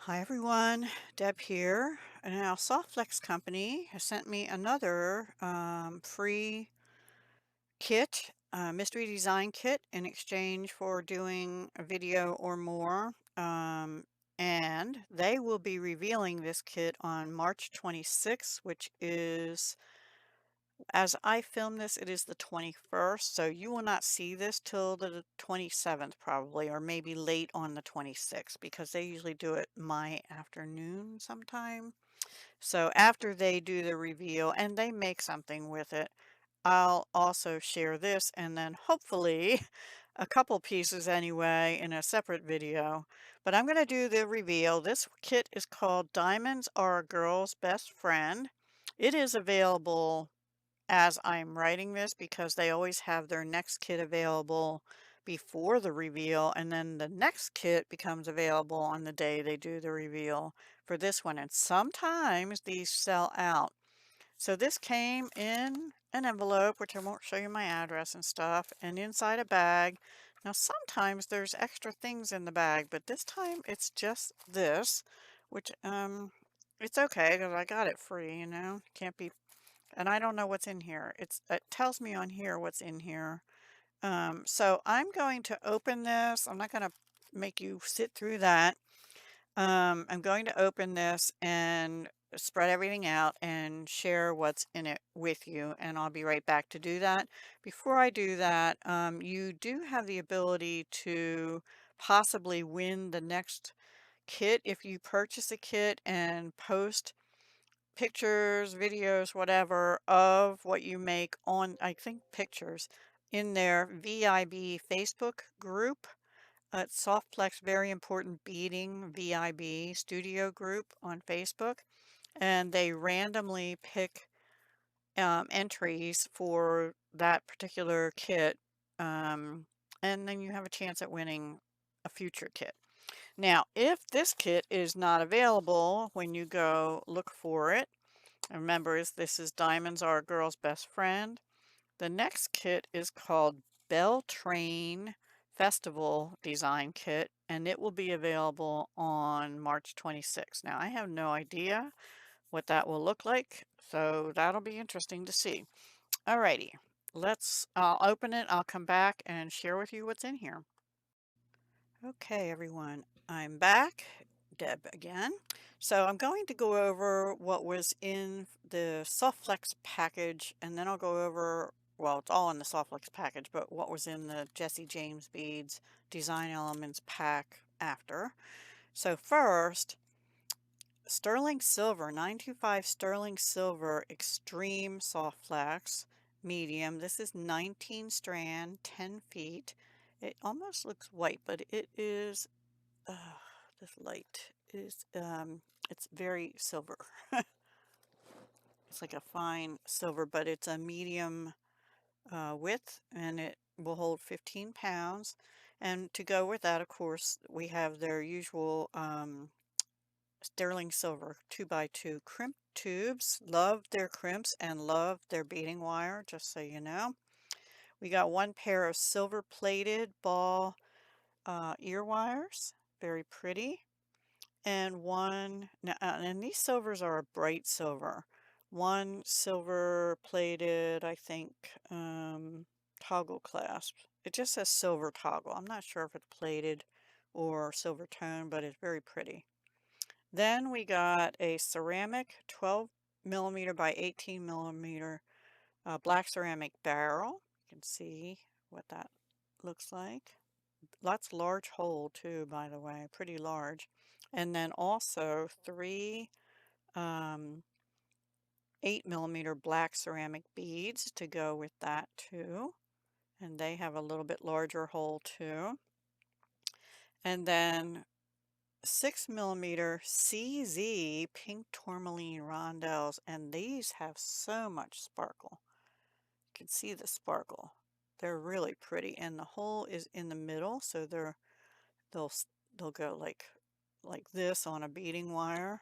Hi everyone, Deb here. And now Softflex Company has sent me another free kit, mystery design kit in exchange for doing a video or more. And they will be revealing this kit on March 26th, which is, as I film this, it is the 21st. So you will not see this till the 27th probably, or maybe late on the 26th, because they usually do it my afternoon sometime. So after they do the reveal and they make something with it, I'll also share this and then hopefully a couple pieces anyway in a separate video. But I'm going to do the reveal. This kit is called Diamonds Are a Girl's Best Friend. It is available as I'm writing this because they always have their next kit available before the reveal, and then the next kit becomes available on the day they do the reveal for this one, and sometimes these sell out. So this came in an envelope, which I won't show you my address and stuff, and inside a bag. Now sometimes there's extra things in the bag, but this time it's just this, which it's okay because I got it free, can't be. And I don't know what's in here. It tells me on here what's in here. So I'm going to open this. I'm not going to make you sit through that. I'm going to open this and spread everything out and share what's in it with you, and I'll be right back to do that. Before I do that, you do have the ability to possibly win the next kit if you purchase a kit and post pictures, videos, whatever, of what you make on, I think, pictures in their VIB Facebook group. It's Softplex Very Important Beading VIB Studio group on Facebook. And they randomly pick entries for that particular kit. And then you have a chance at winning a future kit. Now, if this kit is not available when you go look for it, remember, this is Diamonds Are a Girl's Best Friend. The next kit is called Beltrane Festival Design Kit, and it will be available on March 26th. Now, I have no idea what that will look like, so that'll be interesting to see. Alrighty, I'll open it, I'll come back and share with you what's in here. Okay, everyone, I'm back. Deb again. So I'm going to go over what was in the Softflex package, and then I'll go over, well, it's all in the Softflex package, but what was in the Jesse James Beads Design Elements pack after. So first, sterling silver, 925 sterling silver extreme Softflex medium. This is 19 strand, 10 feet. It almost looks white, but it is this light is it's very silver. It's like a fine silver, but it's a medium width, and it will hold 15 pounds. And to go with that, of course, we have their usual sterling silver 2x2 crimp tubes. Love their crimps and love their beading wire, just so you know. We got one pair of silver plated ball ear wires, very pretty. And one, and these silvers are a bright silver. One silver plated, I think, toggle clasp. It just says silver toggle. I'm not sure if it's plated or silver tone, but it's very pretty. Then we got a ceramic 12 millimeter by 18 millimeter black ceramic barrel. You can see what that looks like. Lots large hole too, by the way, pretty large. And then also three 8 millimeter black ceramic beads to go with that too. And they have a little bit larger hole too. And then 6 millimeter CZ pink tourmaline rondelles, and these have so much sparkle. You can see the sparkle. They're really pretty, and the hole is in the middle, so they'll they'll go like this on a beading wire.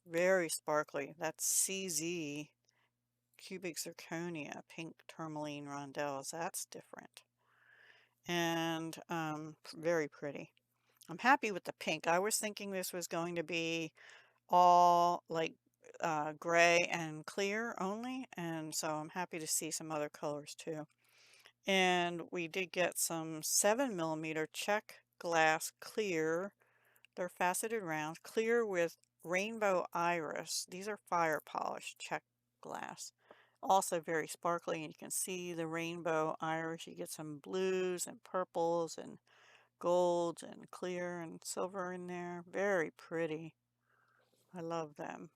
Very sparkly. That's CZ cubic zirconia pink tourmaline rondelles. That's different, and very pretty. I'm happy with the pink. I was thinking this was going to be all like gray and clear only, and so I'm happy to see some other colors too. And we did get some 7 millimeter check glass clear. They're faceted rounds, clear with rainbow iris. These are fire polished check glass. Also very sparkly, and you can see the rainbow iris. You get some blues and purples and golds and clear and silver in there. Very pretty. I love them.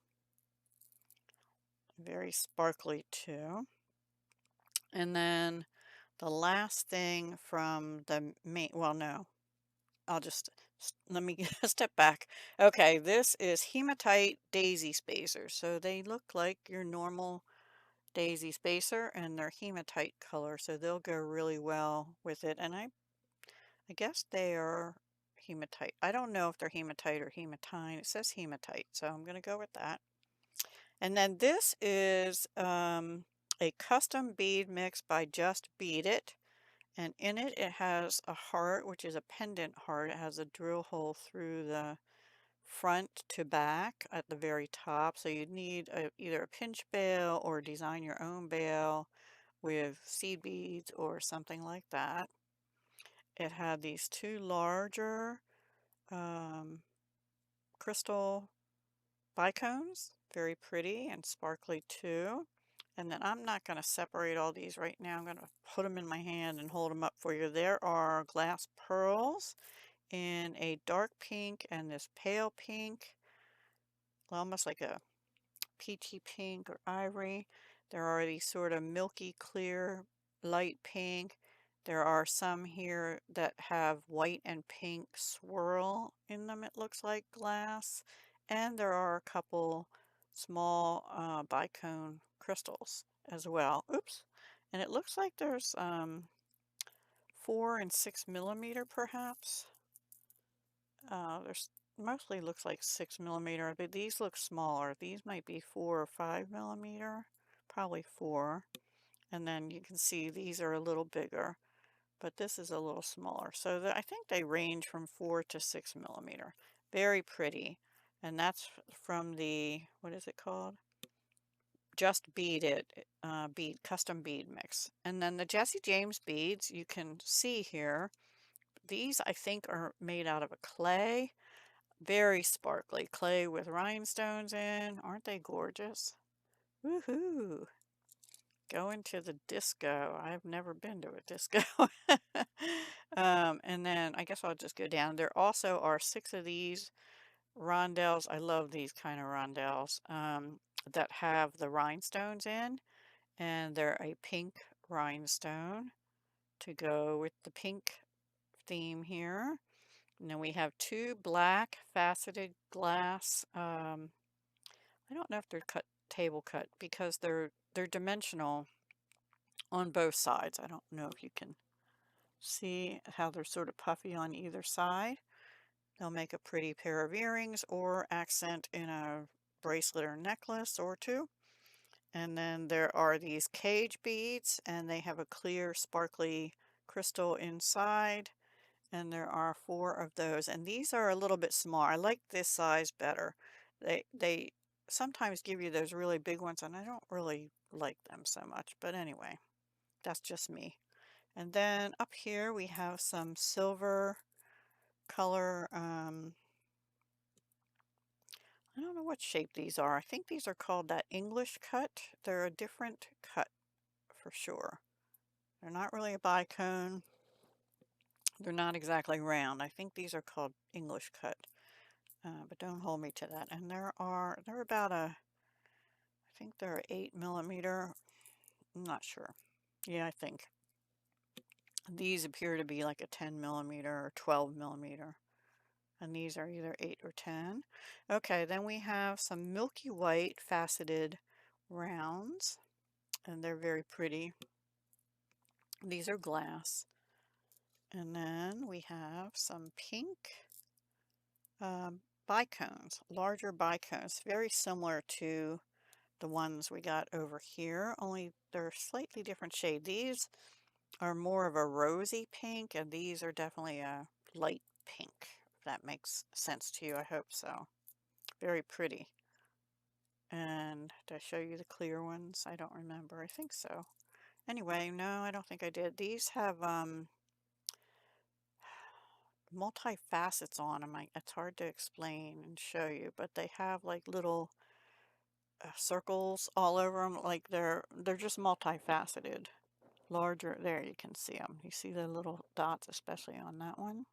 Very sparkly too. And then the last thing from the main, well, no, I'll just let me step back. Okay, this is hematite daisy spacers. So they look like your normal daisy spacer and they're hematite color, so they'll go really well with it. And I guess they are hematite. I don't know if they're hematite or hematine. It says hematite, so I'm going to go with that. And then this is a custom bead mix by Just Bead It. And in it, it has a heart, which is a pendant heart. It has a drill hole through the front to back at the very top. So you'd need either a pinch bail or design your own bail with seed beads or something like that. It had these two larger um, crystal bicones, very pretty and sparkly too. And then I'm not going to separate all these right now. I'm going to put them in my hand and hold them up for you. There are glass pearls in a dark pink and this pale pink, almost like a peachy pink or ivory. There are these sort of milky clear light pink. There are some here that have white and pink swirl in them, it looks like glass. And there are a couple small bicone crystals as well. Oops. And it looks like there's 4 and 6 millimeter perhaps. There's mostly looks like 6 millimeter, but these look smaller. These might be 4 or 5 millimeter, probably 4. And then you can see these are a little bigger, but this is a little smaller. So I think they range from 4 to 6 millimeter. Very pretty. And that's from the, what is it called? Just Bead It, custom bead mix. And then the Jesse James beads you can see here. These I think are made out of a clay. Very sparkly clay with rhinestones in. Aren't they gorgeous? Woohoo! Going to the disco. I've never been to a disco. And then I guess I'll just go down. There also are 6 of these rondelles. I love these kind of rondelles that have the rhinestones in. And they're a pink rhinestone to go with the pink theme here. And then we have 2 black faceted glass. I don't know if they're table cut because they're dimensional on both sides. I don't know if you can see how they're sort of puffy on either side. They'll make a pretty pair of earrings or accent in a bracelet or necklace or two. And then there are these cage beads, and they have a clear, sparkly crystal inside. And there are 4 of those, and these are a little bit smaller. I like this size better. They sometimes give you those really big ones, and I don't really like them so much. But anyway, that's just me. And then up here we have some silver color. I don't know what shape these are. I think these are called that English cut. They're a different cut for sure. They're not really a bicone. They're not exactly round. I think these are called English cut. But don't hold me to that. And they're about I think they're 8 millimeter. I'm not sure. Yeah, I think. These appear to be like a 10 millimeter or 12 millimeter. And these are either 8 or 10. Okay, then we have some milky white faceted rounds. And they're very pretty. These are glass. And then we have some pink bicones, larger bicones, very similar to the ones we got over here, only they're slightly different shade. These are more of a rosy pink, and these are definitely a light pink, if that makes sense to you. I hope so. Very pretty. And did I show you the clear ones? I don't remember. I think so. Anyway, no, I don't think I did. These have multi-facets on them. It's hard to explain and show you, but they have like little circles all over them. Like they're just multifaceted. Larger, there you can see them. You see the little dots, especially on that one.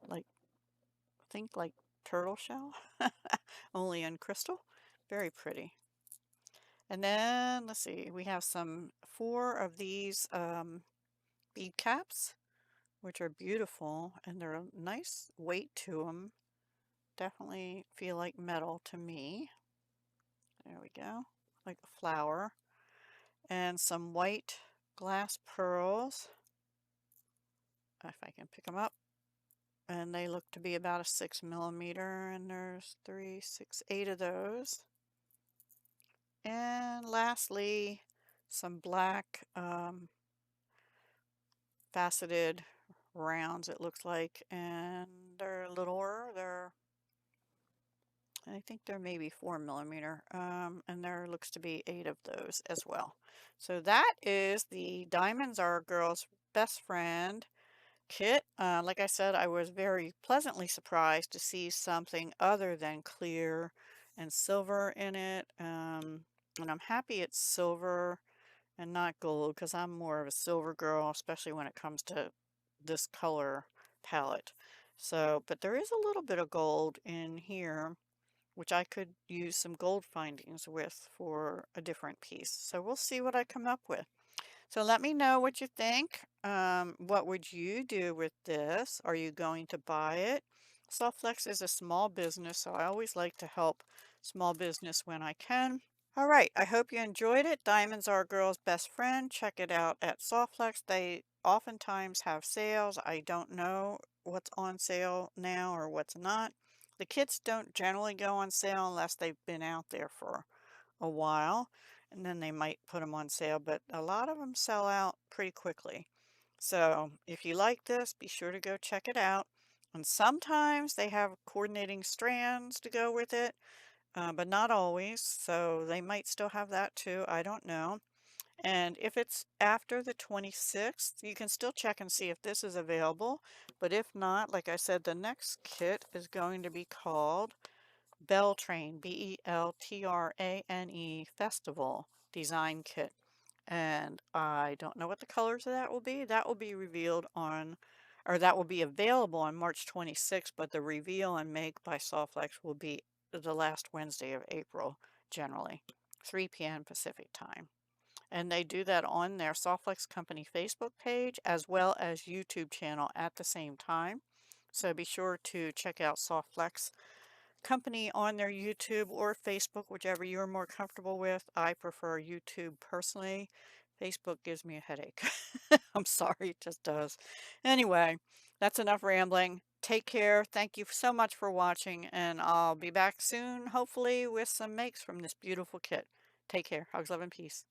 Like, think like turtle shell, only in crystal. Very pretty. And then, let's see, we have four of these bead caps, which are beautiful, and they're a nice weight to them. Definitely feel like metal to me. There we go, like a flower. And some white glass pearls, if I can pick them up. And they look to be about a 6 millimeter, and there's 3, 6, 8 of those. And lastly, some black faceted rounds, it looks like, and they're littler. I think they're maybe 4 millimeter, and there looks to be 8 of those as well. So that is the Diamonds Are a Girl's Best Friend kit. Like I said, I was very pleasantly surprised to see something other than clear and silver in it. And I'm happy it's silver and not gold, because I'm more of a silver girl, especially when it comes to this color palette. So, but there is a little bit of gold in here, which I could use some gold findings with for a different piece. So we'll see what I come up with. So let me know what you think. What would you do with this? Are you going to buy it? Softflex is a small business, so I always like to help small business when I can. All right, I hope you enjoyed it. Diamonds Are a Girl's Best Friend. Check it out at Softflex. They oftentimes have sales. I don't know what's on sale now or what's not. The kits don't generally go on sale unless they've been out there for a while, and then they might put them on sale, but a lot of them sell out pretty quickly. So if you like this, be sure to go check it out. And sometimes they have coordinating strands to go with it, but not always. So they might still have that too. I don't know. And if it's after the 26th, you can still check and see if this is available. But if not, like I said, the next kit is going to be called Beltrane, Beltrane Festival Design Kit. And I don't know what the colors of that will be. That will be revealed on, or that will be available on March 26th, but the reveal and make by Softflex will be the last Wednesday of April, generally, 3 p.m. Pacific time. And they do that on their Softflex Company Facebook page as well as YouTube channel at the same time. So be sure to check out Softflex Company on their YouTube or Facebook, whichever you're more comfortable with. I prefer YouTube personally. Facebook gives me a headache. I'm sorry, it just does. Anyway, that's enough rambling. Take care. Thank you so much for watching, and I'll be back soon, hopefully, with some makes from this beautiful kit. Take care. Hugs, love, and peace.